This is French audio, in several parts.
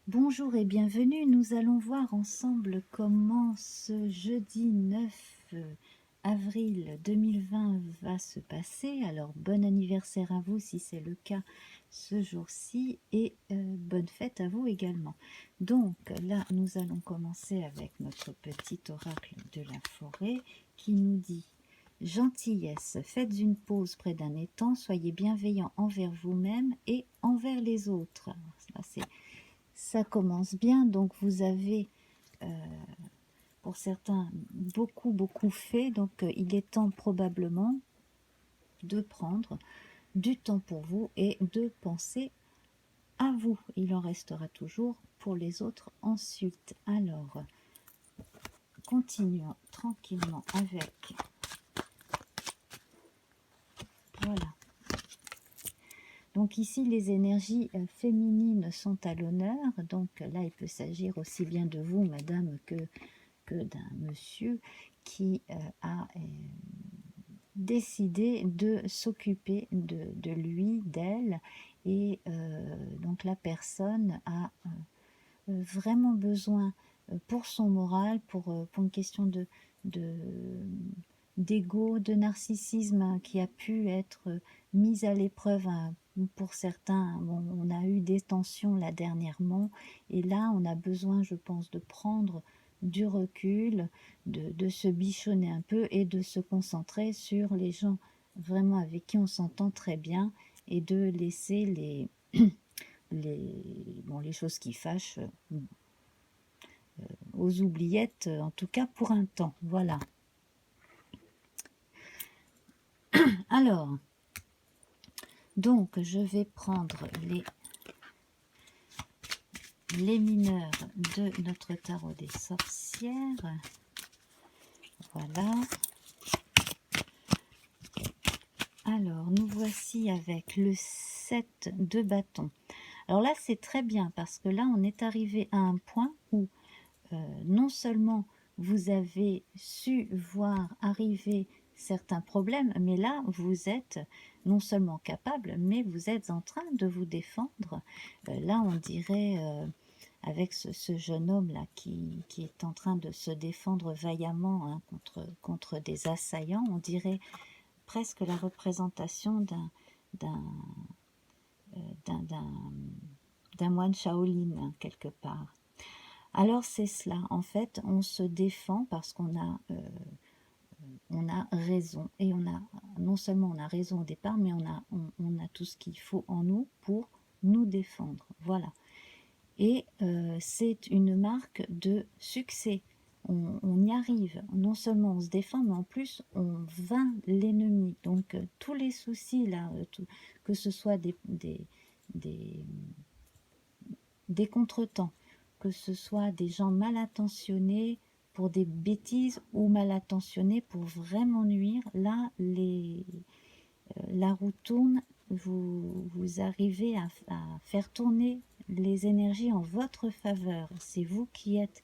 Bonjour et bienvenue, nous allons voir ensemble comment ce jeudi 9 avril 2020 va se passer. Alors bon anniversaire à vous si c'est le cas ce jour-ci et bonne fête à vous également. Donc là nous allons commencer avec notre petit oracle de la forêt qui nous dit: gentillesse, faites une pause près d'un étang, soyez bienveillant envers vous-même et envers les autres. Ça commence bien, donc vous avez, pour certains, beaucoup fait, donc il est temps probablement de prendre du temps pour vous et de penser à vous. Il en restera toujours pour les autres ensuite. Alors, continuons tranquillement avec, voilà. Donc ici, les énergies féminines sont à l'honneur, donc là, il peut s'agir aussi bien de vous, madame, que d'un monsieur qui a décidé de s'occuper de lui, d'elle, et donc la personne a vraiment besoin pour son moral, pour une question d'ego, de narcissisme qui a pu être mise à l'épreuve pour certains. Bon, on a eu des tensions là dernièrement, et là on a besoin, je pense, de prendre du recul, de se bichonner un peu et de se concentrer sur les gens vraiment avec qui on s'entend très bien, et de laisser les choses qui fâchent aux oubliettes, en tout cas pour un temps. Voilà. Alors, donc je vais prendre les mineurs de notre tarot des sorcières. Voilà. Alors, nous voici avec le 7 de bâton. Alors là, c'est très bien parce que là, on est arrivé à un point où non seulement vous avez su voir arriver certains problèmes, mais là, vous êtes non seulement capable, mais vous êtes en train de vous défendre. Là, on dirait, avec ce jeune homme-là qui est en train de se défendre vaillamment, hein, contre des assaillants, on dirait presque la représentation d'un moine Shaolin, hein, quelque part. Alors c'est cela, en fait, on se défend parce qu'on a raison, et non seulement on a raison au départ, mais on a tout ce qu'il faut en nous pour nous défendre, voilà. Et c'est une marque de succès, on y arrive, non seulement on se défend, mais en plus on vainc l'ennemi, donc tous les soucis là, que ce soit des contretemps, que ce soit des gens mal intentionnés pour des bêtises ou mal intentionnés pour vraiment nuire, là, la roue tourne, vous arrivez à faire tourner les énergies en votre faveur. C'est vous qui êtes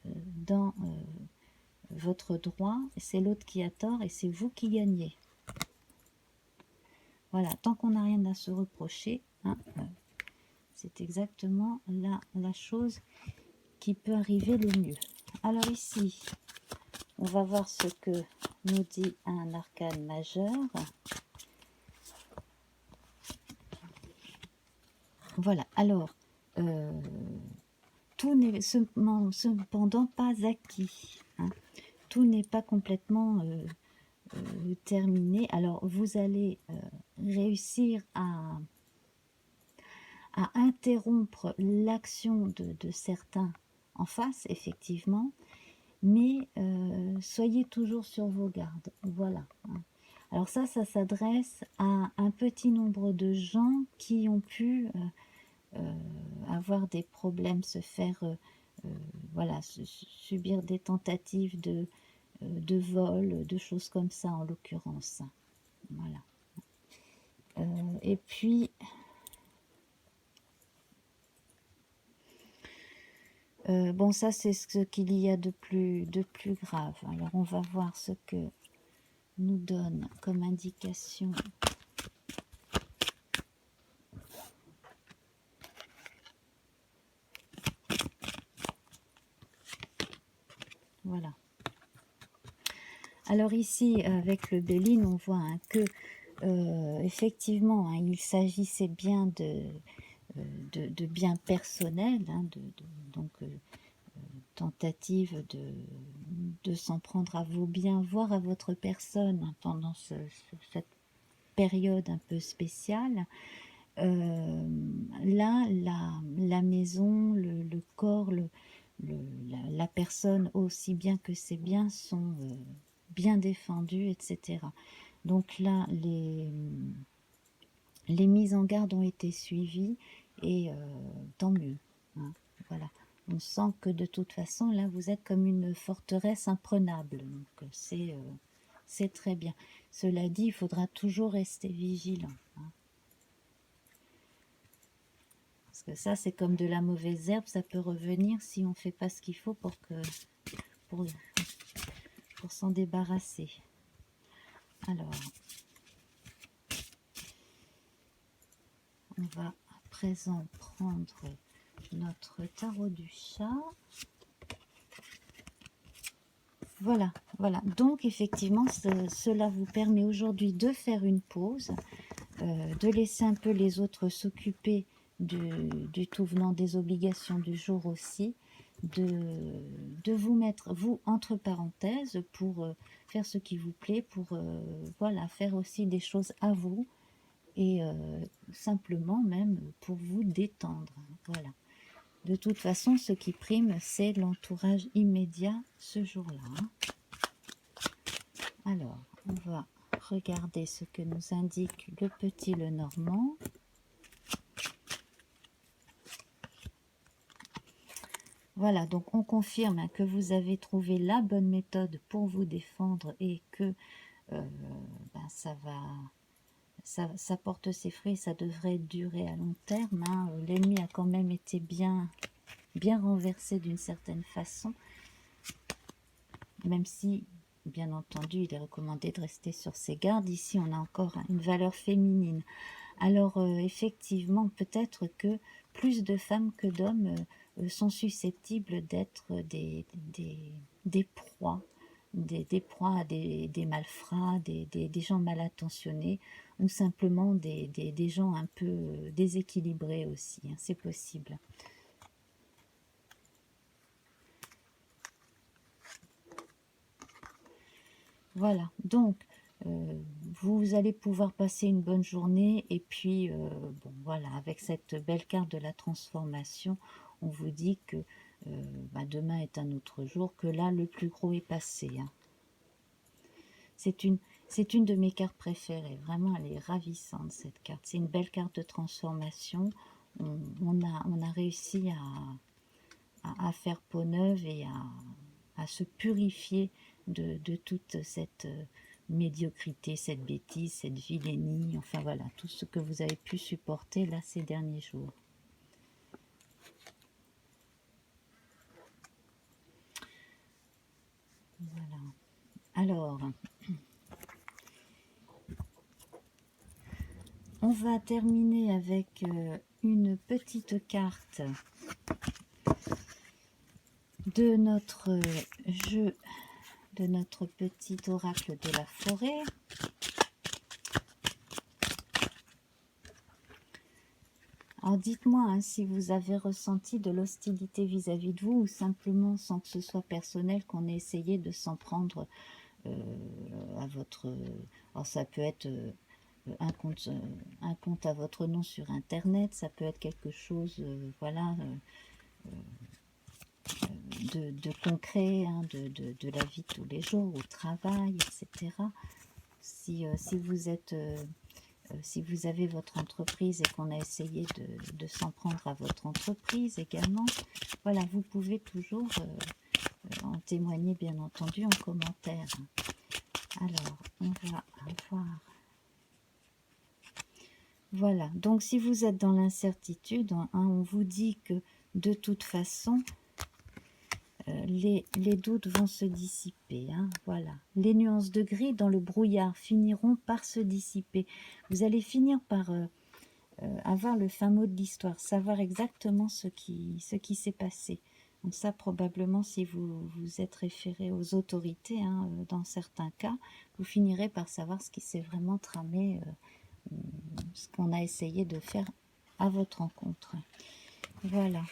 dans votre droit, c'est l'autre qui a tort et c'est vous qui gagnez. Voilà, tant qu'on n'a rien à se reprocher, hein, c'est exactement la chose qui peut arriver le mieux. Alors ici, on va voir ce que nous dit un arcane majeur. Voilà, alors, tout n'est cependant pas acquis, hein. Tout n'est pas complètement terminé. Alors, vous allez réussir à interrompre l'action de certains en face, effectivement, mais soyez toujours sur vos gardes, voilà. Alors ça s'adresse à un petit nombre de gens qui ont pu avoir des problèmes, se faire, voilà, subir des tentatives de vol, de choses comme ça en l'occurrence, voilà. Et puis, bon, ça c'est ce qu'il y a de plus grave. Alors on va voir ce que nous donne comme indication Voilà. Alors ici, avec le Béline, on voit hein, que effectivement, hein, il s'agissait bien de biens personnels, hein, donc tentative de s'en prendre à vos biens, voire à votre personne hein, pendant cette période un peu spéciale. Là, la maison, le corps, la personne, aussi bien que ses biens, sont bien défendus, etc. Donc là, les mises en garde ont été suivies et tant mieux. Hein, voilà. On sent que de toute façon, là, vous êtes comme une forteresse imprenable. Donc c'est très bien. Cela dit, il faudra toujours rester vigilant. Hein. Parce que ça, c'est comme de la mauvaise herbe, ça peut revenir si on ne fait pas ce qu'il faut pour, pour s'en débarrasser. Alors, on va à présent prendre notre tarot du chat. Voilà, voilà. Donc, effectivement, cela vous permet aujourd'hui de faire une pause, de laisser un peu les autres s'occuper du tout venant des obligations du jour aussi, de vous mettre, vous, entre parenthèses, pour faire ce qui vous plaît, pour voilà, faire aussi des choses à vous, et simplement même pour vous détendre. Voilà. De toute façon, ce qui prime, c'est l'entourage immédiat ce jour-là. Alors, on va regarder ce que nous indique le petit Lenormand. Voilà, donc on confirme hein, que vous avez trouvé la bonne méthode pour vous défendre et que ben, ça porte ses fruits, ça devrait durer à long terme. Hein. L'ennemi a quand même été bien renversé d'une certaine façon, même si, bien entendu, il est recommandé de rester sur ses gardes. Ici, on a encore une valeur féminine. Alors, effectivement, peut-être que plus de femmes que d'hommes sont susceptibles d'être des proies, des proies à des malfrats, des gens mal intentionnés, ou simplement des gens un peu déséquilibrés aussi. Hein, c'est possible. Voilà, donc vous allez pouvoir passer une bonne journée et puis bon voilà, avec cette belle carte de la transformation, on vous dit que bah, demain est un autre jour, que là le plus gros est passé. Hein. C'est une de mes cartes préférées, vraiment elle est ravissante cette carte, c'est une belle carte de transformation, on a réussi à faire peau neuve et à se purifier de toute cette médiocrité, cette bêtise, cette vilainie, enfin voilà, tout ce que vous avez pu supporter là ces derniers jours. Voilà. Alors, on va terminer avec une petite carte de notre jeu, de notre petit oracle de la forêt. Alors dites-moi hein, si vous avez ressenti de l'hostilité vis-à-vis de vous ou simplement sans que ce soit personnel qu'on ait essayé de s'en prendre à votre... Alors ça peut être un compte à votre nom sur internet, ça peut être quelque chose voilà, de concret, hein, de la vie de tous les jours, au travail, etc. Si vous êtes... si vous avez votre entreprise et qu'on a essayé de s'en prendre à votre entreprise également, voilà, vous pouvez toujours en témoigner bien entendu en commentaire. Alors, on va voir. Voilà, donc si vous êtes dans l'incertitude, hein, on vous dit que de toute façon, les doutes vont se dissiper. Hein, voilà. Les nuances de gris dans le brouillard finiront par se dissiper. Vous allez finir par avoir le fin mot de l'histoire, savoir exactement ce qui s'est passé. Donc ça, probablement, si vous vous êtes référé aux autorités, hein, dans certains cas, vous finirez par savoir ce qui s'est vraiment tramé, ce qu'on a essayé de faire à votre rencontre. Voilà.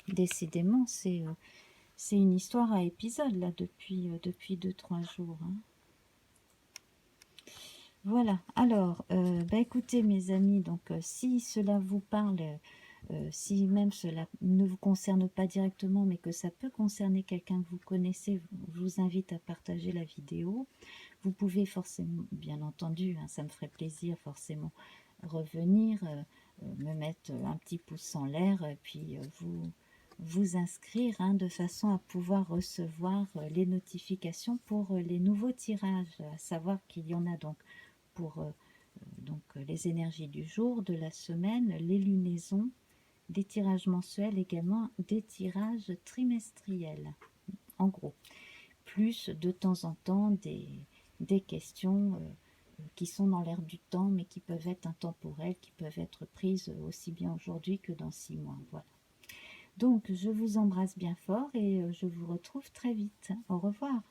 Décidément, c'est une histoire à épisode, là, depuis 2-3 jours. Hein. Voilà. Alors, bah, écoutez, mes amis, donc si cela vous parle, si même cela ne vous concerne pas directement, mais que ça peut concerner quelqu'un que vous connaissez, je vous invite à partager la vidéo. Vous pouvez forcément, bien entendu, hein, ça me ferait plaisir forcément, revenir, me mettre un petit pouce en l'air, puis vous inscrire, hein, de façon à pouvoir recevoir les notifications pour les nouveaux tirages, à savoir qu'il y en a donc pour les énergies du jour, de la semaine, les lunaisons, des tirages mensuels, également des tirages trimestriels, en gros. Plus de temps en temps des questions qui sont dans l'air du temps, mais qui peuvent être intemporelles, qui peuvent être prises aussi bien aujourd'hui que dans 6 mois. Voilà. Donc, je vous embrasse bien fort et je vous retrouve très vite. Au revoir.